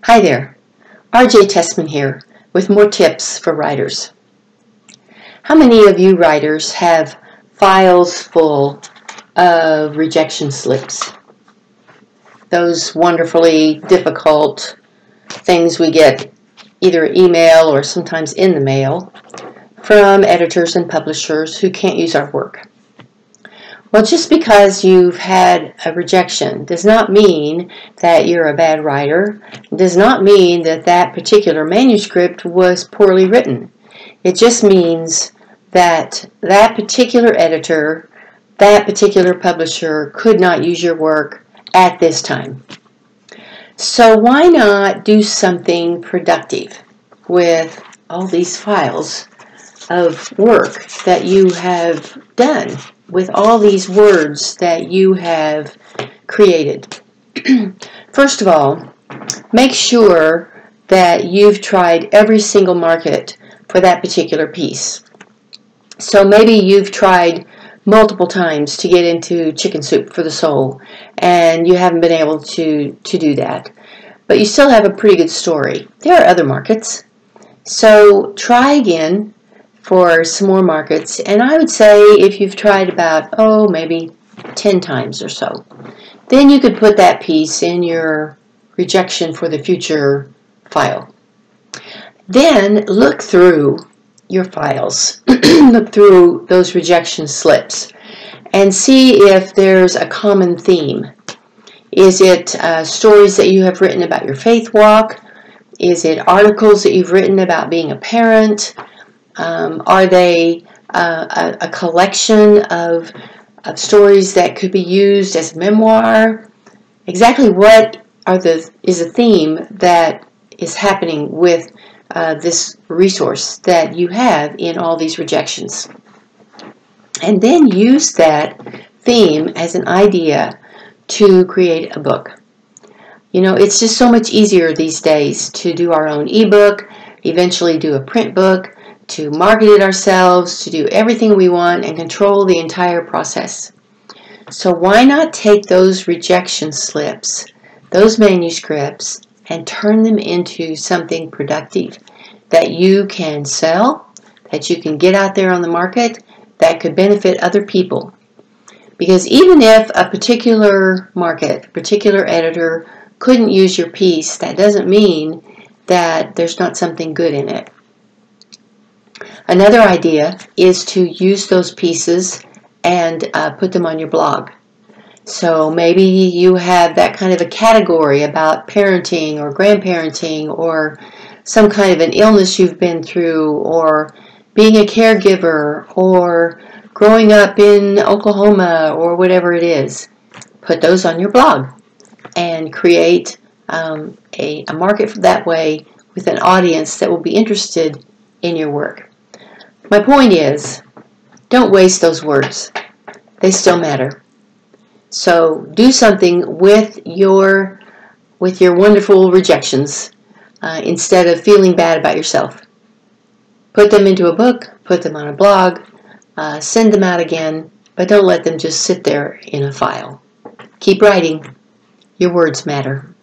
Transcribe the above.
Hi there, RJ Tessman here with more tips for writers. How many of you writers have files full of rejection slips? Those wonderfully difficult things we get either email or sometimes in the mail from editors and publishers who can't use our work. Well, just because you've had a rejection does not mean that you're a bad writer. It does not mean that that particular manuscript was poorly written. It just means that that particular editor, that particular publisher could not use your work at this time. So why not do something productive with all these files of work that you have done, with all these words that you have created? First of all, make sure that you've tried every single market for that particular piece. So maybe you've tried multiple times to get into Chicken Soup for the Soul and you haven't been able to do that, but you still have a pretty good story. There are other markets, so try again for some more markets, and I would say if you've tried about, maybe 10 times or so, then you could put that piece in your rejection for the future file. Then look through your files, look through those rejection slips, and see if there's a common theme. Is it stories that you have written about your faith walk? Is it articles that you've written about being a parent? Are they a collection of stories that could be used as a memoir? Exactly what is a theme that is happening with this resource that you have in all these rejections? And then use that theme as an idea to create a book. You know, it's just so much easier these days to do our own ebook, eventually do a print book, to market it ourselves, to do everything we want and control the entire process. So why not take those rejection slips, those manuscripts, and turn them into something productive that you can sell, that you can get out there on the market, that could benefit other people. Because even if a particular market, a particular editor couldn't use your piece, that doesn't mean that there's not something good in it. Another idea is to use those pieces and put them on your blog. So maybe you have that kind of a category about parenting or grandparenting or some kind of an illness you've been through, or being a caregiver, or growing up in Oklahoma, or whatever it is. Put those on your blog and create a market that way with an audience that will be interested in your work. My point is, don't waste those words. They still matter. So do something with your wonderful rejections instead of feeling bad about yourself. Put them into a book, put them on a blog, send them out again, but don't let them just sit there in a file. Keep writing. Your words matter.